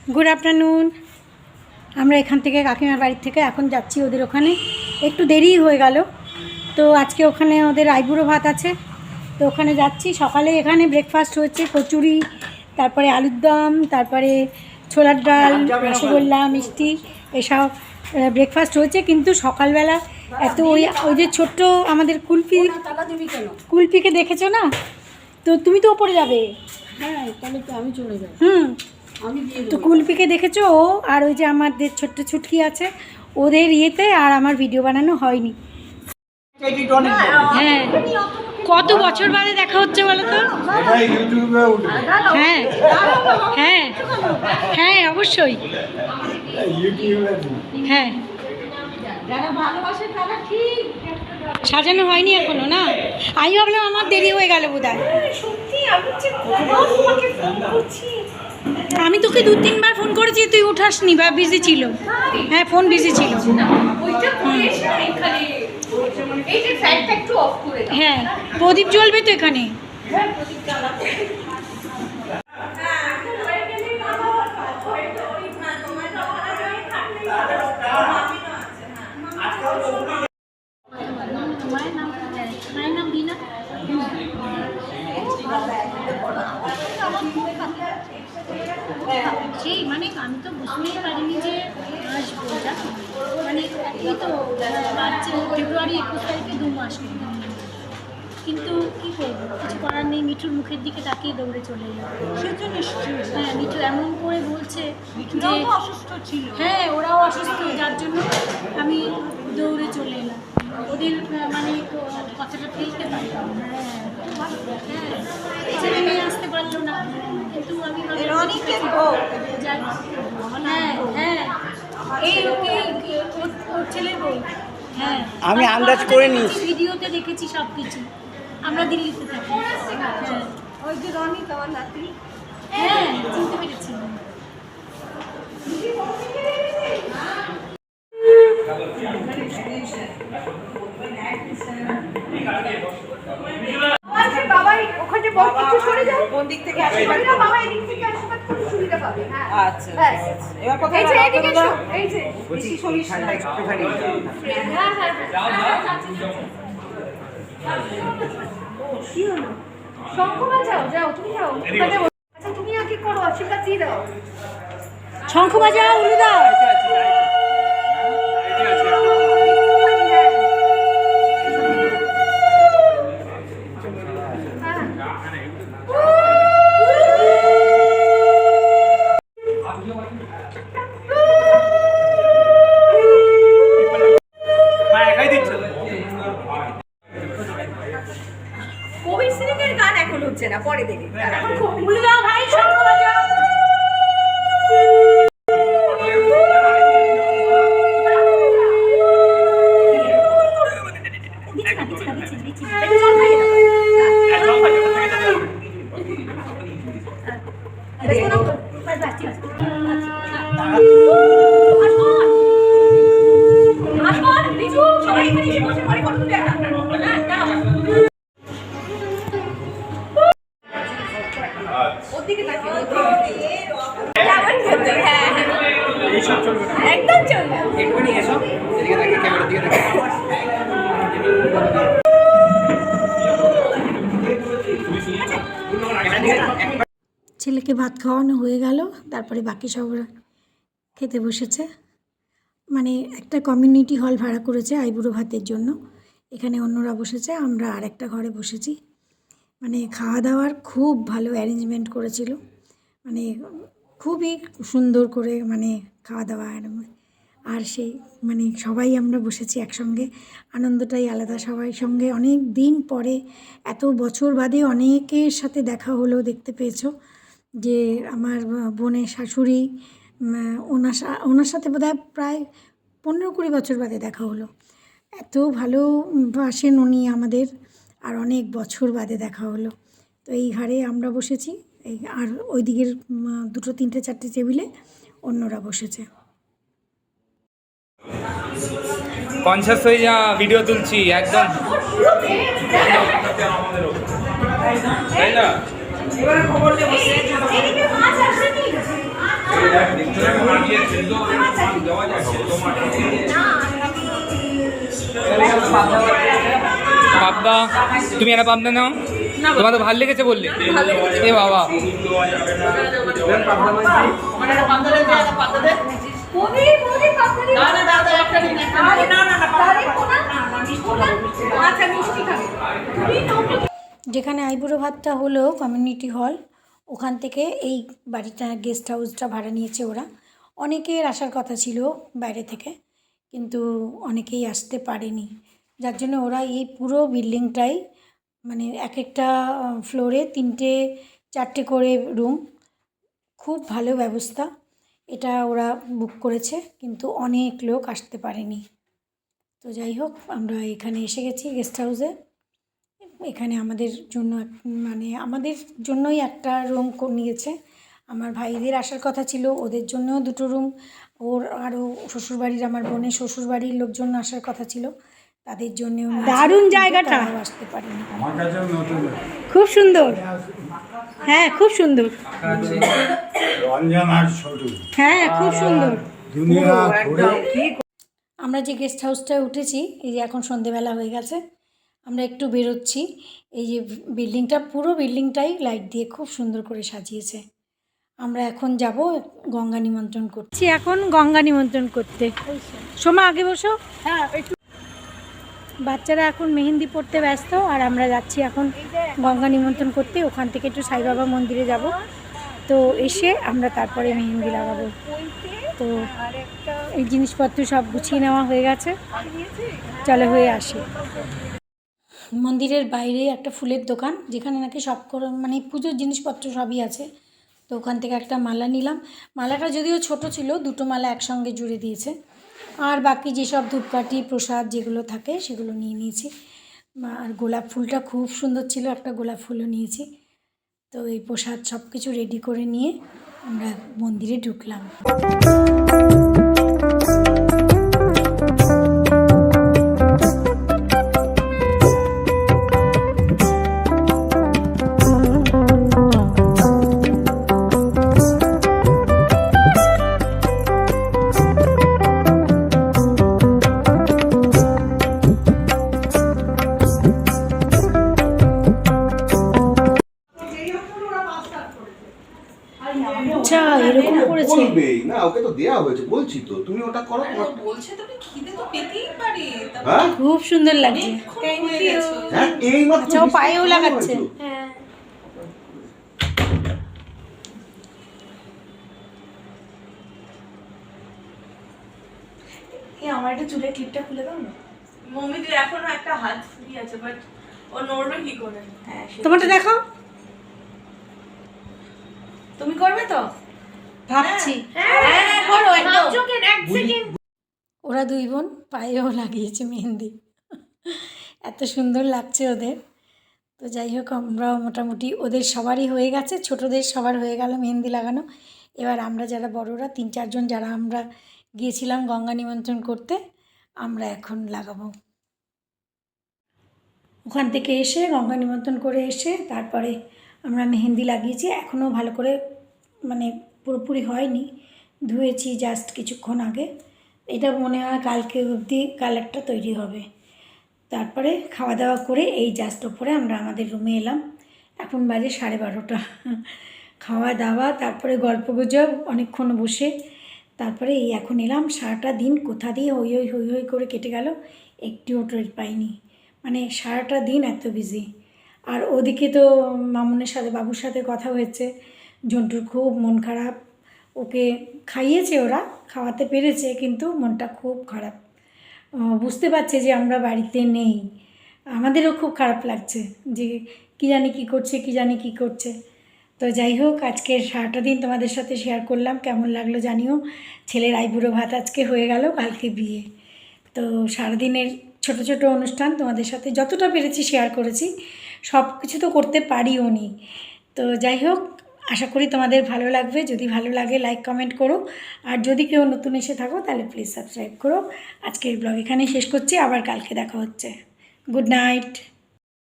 Good afternoon. আমরা এখান থেকে কাকিমার বাড়ির থেকে এখন যাচ্ছি ওদের ওখানে, একটু দেরি হয়ে গেল। তো আজকে ওখানে ওদের আইবুড়ো ভাত আছে, তো ওখানে যাচ্ছি। সকালে এখানে ব্রেকফাস্ট হচ্ছে কচুরি, তারপরে আলুর দম, তারপরে ছোলার ডাল, রসগোল্লা, মিষ্টি, এসব ব্রেকফাস্ট হয়েছে। কিন্তু সকালবেলা এত ওই যে ছোট্ট আমাদের কুলপিকে দেখেছো না? তো তুমি তো ওপরে যাবে। হ্যাঁ, তাহলে তো আমি চলে যাই। তো কুলপিকে দেখেছো, ও আর ওই যে আমাদের ছোট্ট ছুটকি আছে, ওদের ইয়েতে আর আমার ভিডিও বানানো হয়নি। হ্যাঁ, কত বছর বাদে দেখা হচ্ছে বলো তো? হ্যাঁ হ্যাঁ হ্যাঁ, অবশ্যই। হ্যাঁ, সাজানো হয়নি এখনো না। আমি ভাবলাম আমার দেরি হয়ে গেল বোধ হয়। আমি তোকে 2-3 বার ফোন করেছি, তুই উঠাসনি বা বিজি ছিল। হ্যাঁ, ফোন বিজি ছিল। হ্যাঁ, প্রদীপ জ্বলবে তো এখানে। সেই মানে আমি তো বুঝতেই পারিনি যে আসবো, মানে এই তো মার্চ ফেব্রুয়ারি 21 তারিখে 2 মাস, কিন্তু কী করবো, কিছু করার নেই। মিঠুর মুখের দিকে তাকিয়ে দৌড়ে চলে এলাম। সেজন্য হ্যাঁ, মিঠু এমন করে বলছে যে অসুস্থ ছিল। হ্যাঁ, ওরাও অসুস্থ, যার জন্য আমি দৌড়ে চলে এলাম। ওদের মানে কথাটা ফেলতে পারলাম। হ্যাঁ, ছেলে মেয়ে আসতে পারলো না, কিন্তু আমি হ্যাঁ হ্যাঁ, এই ওর ছেলের বই। হ্যাঁ, আমি আন্দাজ করে নিয়েছি, ভিডিওতে দেখেছি সব কিছু। আমরা দিল্লিতে থাকি। হ্যাঁ, ওই যে রনি তোমার নাতি। হ্যাঁ, চিনতে পেরেছি। বাবাই ওখানে একটু সরে যাও, কোন দিক থেকে আশীর্বাদ করবে? বাবা এই দিক থেকে আশীর্বাদ করতে সুবিধা পাবে। হ্যাঁ, আচ্ছা। এবার কথা এই যে এদিকে এসো, এই যে বেশি সরিস না একটুখানি। হ্যাঁ হ্যাঁ, কি হলো? শঙ্খ বাজাও, যাও তুমি যাও। আচ্ছা, তুমি আগে করো, আশীর্বাদ দিয়ে দাও। শঙ্খ বাজাও, উলু দাও। কবির সিরিজের গান এখন হচ্ছে না, পরে দেবে। এখন খুব উলু দাও ভাই, শঙ্খ বাজাও। একদম চলবে। ছেলেকে ভাত খাওয়ানো হয়ে গেল, তারপরে বাকি সব খেতে বসেছে। মানে একটা কমিউনিটি হল ভাড়া করেছে আইবুড়ো ভাতের জন্য, এখানে অন্যরা বসেছে, আমরা আর একটা ঘরে বসেছি। মানে খাওয়া দাওয়ার খুব ভালো অ্যারেঞ্জমেন্ট করেছিল, মানে খুবই সুন্দর করে মানে খাওয়া দাওয়া। আর সেই মানে সবাই আমরা বসেছি একসঙ্গে, আনন্দটাই আলাদা। সবাই সঙ্গে অনেক দিন পরে, এত বছর বাদে অনেকের সাথে দেখা হলো। দেখতে পেয়েছো যে আমার বোনের শাশুড়ি, ওনার সাথে বোধহয় প্রায় 15-20 বছর বাদে দেখা হলো। এত ভালোবাসেন উনি আমাদের, আর অনেক বছর বাদে দেখা হলো। তো এই ঘরে আমরা বসেছি, এই আর ওই দিকের 2, 3, 4টে টেবিলে অন্যরা বসেছে। কনসাস হয়ে যা, ভিডিও তুলছি একদম, তাই না? পাবদা, তুমি একটা পাবদা নাও। তোমার তো ভালো লেগেছে বললে। এ বাবা, যেখানে আইবুড়ো ভাতটা হলো কমিউনিটি হল, ওখান থেকে এই বাড়িটা গেস্ট হাউসটা ভাড়া নিয়েছে ওরা। অনেকের আসার কথা ছিল বাইরে থেকে, কিন্তু অনেকেই আসতে পারেনি, যার জন্য ওরা এই পুরো বিল্ডিংটাই মানে এক একটা ফ্লোরে 3টে 4টে করে রুম, খুব ভালো ব্যবস্থা। এটা ওরা বুক করেছে, কিন্তু অনেক লোক আসতে পারেনি। তো যাই হোক, আমরা এখানে এসে গেছি গেস্ট হাউসে। এখানে আমাদের জন্য মানে আমাদের জন্যই একটা রুম নিয়েছে। আমার ভাইদের আসার কথা ছিল, ওদের জন্যও 2টো রুম। ওর আরও শ্বশুরবাড়ির, আমার বোনের শ্বশুরবাড়ির লোকজন আসার কথা ছিল, তাদের জন্যও। দারুণ জায়গাটা, আসতে পারেনি। খুব সুন্দর। হ্যাঁ, খুব সুন্দর। রঞ্জন আর ছোটু হ্যাঁ, খুব সুন্দর। দুনিয়া ঘুরে আমরা যে গেস্ট হাউসটায় উঠেছি, এই যে এখন সন্ধেবেলা হয়ে গেছে, আমরা একটু বেরোচ্ছি। এই যে বিল্ডিংটা, পুরো বিল্ডিংটাই লাইট দিয়ে খুব সুন্দর করে সাজিয়েছে। আমরা এখন যাব গঙ্গা নিমন্ত্রণ করছি। এখন গঙ্গা নিমন্ত্রণ করতে। সোমা আগে বসো। হ্যাঁ একটু বাচ্চারা এখন মেহেন্দি পড়তে ব্যস্ত, আর আমরা যাচ্ছি এখন গঙ্গা নিমন্ত্রণ করতে। ওখান থেকে একটু সাই বাবা মন্দিরে যাব, তো এসে আমরা তারপরে মেহেন্দি লাগাবো। তো এই জিনিসপত্র সব গুছিয়ে নেওয়া হয়ে গেছে, চলে হয়ে আসি। মন্দিরের বাইরে একটা ফুলের দোকান, যেখানে নাকি সব মানে পুজোর জিনিসপত্র সবই আছে। তো ওখান থেকে একটা মালা নিলাম। মালাটা যদিও ছোট ছিল, 2টো মালা একসঙ্গে জুড়ে দিয়েছে। আর বাকি যেসব ধূপকাঠি প্রসাদ যেগুলো থাকে সেগুলো নিয়ে নিয়েছি। আর গোলাপ ফুলটা খুব সুন্দর ছিল, একটা গোলাপ ফুলও নিয়েছি। তো এই প্রসাদ সব কিছু রেডি করে নিয়ে আমরা মন্দিরে ঢুকলাম। আচ্ছা, এরকম করেছে। বলবেই না, ওকে তো দেয়া হয়েছে, বলছি তো, তুমি ওটা করো। বলছে তুমি খিদে তো পেতেই পারে। হ্যাঁ খুব সুন্দর লাগছে। Thank you. হ্যাঁ, এই মাত্র আচ্ছা, ও পায়েও লাগাচ্ছে। হ্যাঁ, আমার একটা চুলের ক্লিপটা খুলে দাও না। মমিদের এখনো একটা হাত ফ্রি আছে, বাট ও নড়বে কি করে? হ্যাঁ, তোমারটা দেখো। তুমি করবে তো? ভাবছি। হ্যাঁ করো একদম। ওরা 2 বোন পায়েও লাগিয়েছে মেহেন্দি, এত সুন্দর লাগছে ওদের। তো যাই হোক, আমরাও মোটামুটি, ওদের সবারই হয়ে গেছে, ছোটদের সবার হয়ে গেল মেহেন্দি লাগানো। এবার আমরা যারা বড়রা 3-4 জন যারা আমরা গিয়েছিলাম গঙ্গা নিমন্ত্রণ করতে, আমরা এখন লাগাবো। ওখান থেকে এসে গঙ্গা নিমন্ত্রণ করে এসে তারপরে আমরা মেহেন্দি লাগিয়েছি। এখনও ভালো করে মানে পুরোপুরি হয়নি, ধুয়েছি জাস্ট কিছুক্ষণ আগে। এটা মনে হয় কালকে অবধি কালারটা তৈরি হবে। তারপরে খাওয়া দাওয়া করে এই জাস্ট ওপরে আমরা আমাদের রুমে এলাম। এখন বাজে 12:30। খাওয়া দাওয়া, তারপরে গল্পগুজব অনেকক্ষণ বসে, তারপরে এই এখন এলাম। সারাটা দিন কোথা দিয়ে হই হই হই হই করে কেটে গেল, একটিও টের পাইনি। মানে সারাটা দিন এত বিজি। আর ওদিকে তো মামুনের সাথে, বাবুর সাথে কথা হয়েছে। ঝন্টুর খুব মন খারাপ, ওকে খাইয়েছে, ওরা খাওয়াতে পেরেছে, কিন্তু মনটা খুব খারাপ। বুঝতে পারছে যে আমরা বাড়িতে নেই। আমাদেরও খুব খারাপ লাগছে যে কী জানি কী করছে, কী জানি কী করছে। তো যাই হোক, আজকে সারাটা দিন তোমাদের সাথে শেয়ার করলাম, কেমন লাগলো জানিও। ছেলের আইবুড়ো ভাত আজকে হয়ে গেল, কালকে বিয়ে। তো সারাদিনের ছোট ছোট অনুষ্ঠান তোমাদের সাথে যতটা পেরেছি শেয়ার করেছি। সব কিছু তো করতে পারিও নি। তো যাই হোক, আশা করি তোমাদের ভালো লাগবে। যদি ভালো লাগে লাইক কমেন্ট করো, আর যদি কেউ নতুন এসে থাকো তাহলে প্লিজ সাবস্ক্রাইব করো। আজকের ব্লগ এখানেই শেষ করছি, আবার কালকে দেখা হচ্ছে। Good night.